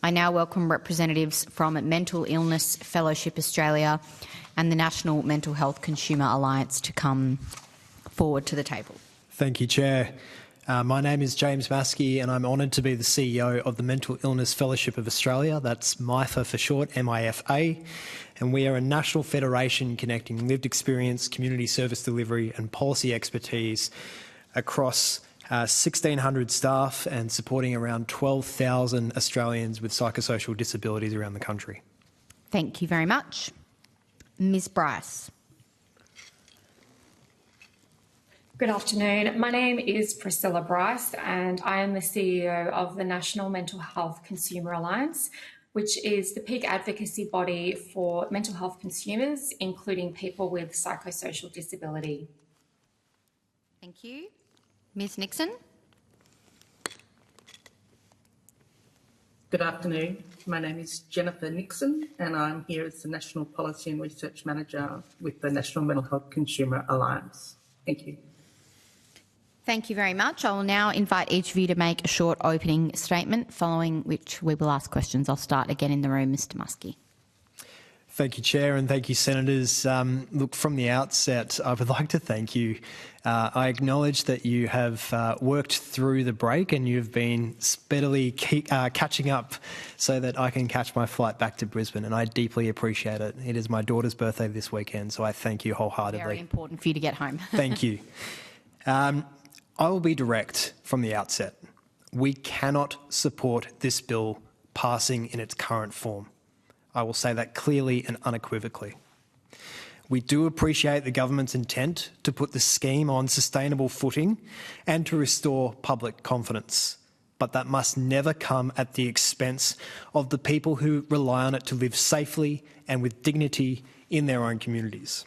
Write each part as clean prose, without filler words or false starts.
I now welcome representatives from Mental Illness Fellowship Australia and the National Mental Health Consumer Alliance to come forward to the table. Thank you, Chair. My name is James Maskey and I'm honoured to be the CEO of the Mental Illness Fellowship of Australia. That's MIFA for short, MIFA. And we are a national federation connecting lived experience, community service delivery and policy expertise across 1,600 staff and supporting around 12,000 Australians with psychosocial disabilities around the country. Thank you very much. Ms Brice. Good afternoon. My name is Priscilla Brice and I am the CEO of the National Mental Health Consumer Alliance, which is the peak advocacy body for mental health consumers, including people with psychosocial disability. Thank you. Ms Nixon. Good afternoon. My name is Jennifer Nixon and I'm here as the National Policy and Research Manager with the National Mental Health Consumer Alliance. Thank you. Thank you very much. I will now invite each of you to make a short opening statement, following which we will ask questions. I'll start again in the room. Mr Maskey. Thank you, Chair, and thank you, Senators. Look, from the outset, I would like to thank you. I acknowledge that you have worked through the break and you've been speedily catching up so that I can catch my flight back to Brisbane, and I deeply appreciate it. It is my daughter's birthday this weekend, so I thank you wholeheartedly. Very important for you to get home. Thank you. I will be direct from the outset. We cannot support this bill passing in its current form. I will say that clearly and unequivocally. We do appreciate the government's intent to put the scheme on sustainable footing and to restore public confidence, but that must never come at the expense of the people who rely on it to live safely and with dignity in their own communities.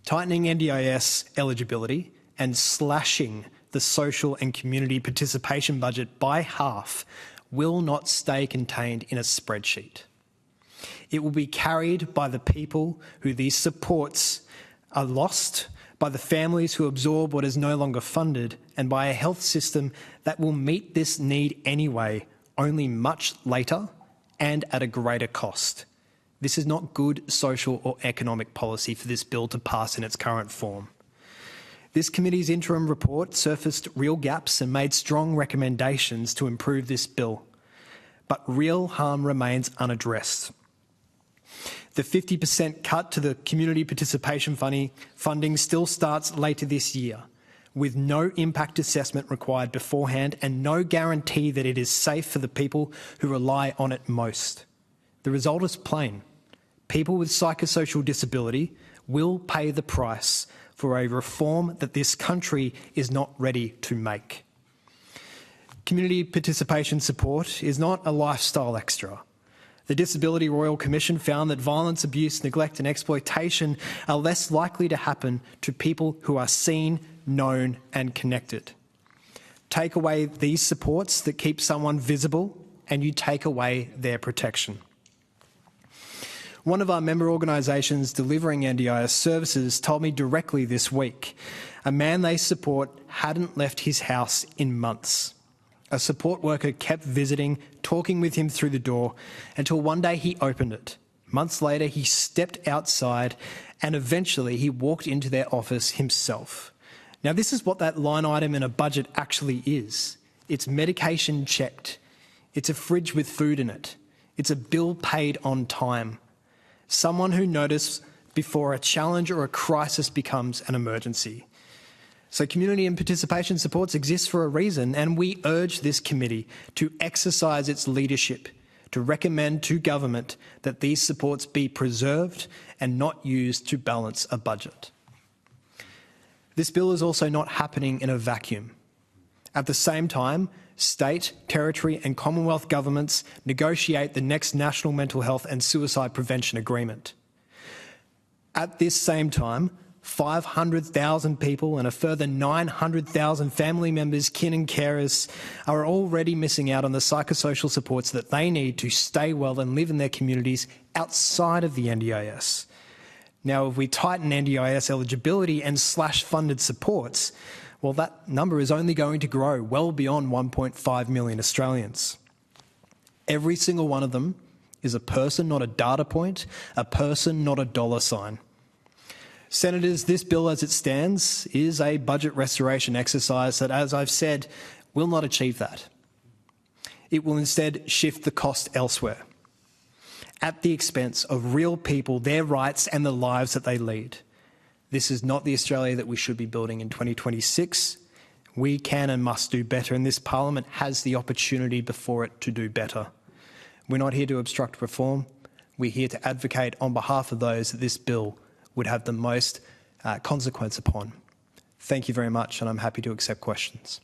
Tightening NDIS eligibility and slashing the social and community participation budget by half will not stay contained in a spreadsheet. It will be carried by the people who these supports are lost, by the families who absorb what is no longer funded, and by a health system that will meet this need anyway, only much later and at a greater cost. This is not good social or economic policy for this bill to pass in its current form. This committee's interim report surfaced real gaps and made strong recommendations to improve this bill, but real harm remains unaddressed. The 50% cut to the community participation funding still starts later this year, with no impact assessment required beforehand and no guarantee that it is safe for the people who rely on it most. The result is plain. People with psychosocial disability will pay the price for a reform that this country is not ready to make. Community participation support is not a lifestyle extra. The Disability Royal Commission found that violence, abuse, neglect and exploitation are less likely to happen to people who are seen, known and connected. Take away these supports that keep someone visible and you take away their protection. One of our member organisations delivering NDIS services told me directly this week a man they support hadn't left his house in months. A support worker kept visiting, talking with him through the door until one day he opened it. Months later, he stepped outside and eventually he walked into their office himself. Now, this is what that line item in a budget actually is. It's medication checked. It's a fridge with food in it. It's a bill paid on time. Someone who noticed before a challenge or a crisis becomes an emergency. So community and participation supports exist for a reason, and we urge this committee to exercise its leadership to recommend to government that these supports be preserved and not used to balance a budget. This bill is also not happening in a vacuum. At the same time, state, territory and Commonwealth governments negotiate the next National Mental Health and Suicide Prevention Agreement. At this same time, 500,000 people and a further 900,000 family members, kin and carers are already missing out on the psychosocial supports that they need to stay well and live in their communities outside of the NDIS. Now, if we tighten NDIS eligibility and slash funded supports, well, that number is only going to grow well beyond 1.5 million Australians. Every single one of them is a person, not a data point, a person, not a dollar sign. Senators, this bill as it stands is a budget restoration exercise that, as I've said, will not achieve that. It will instead shift the cost elsewhere, at the expense of real people, their rights and the lives that they lead. This is not the Australia that we should be building in 2026. We can and must do better, and this Parliament has the opportunity before it to do better. We're not here to obstruct reform. We're here to advocate on behalf of those that this bill would have the most consequence upon. Thank you very much, and I'm happy to accept questions.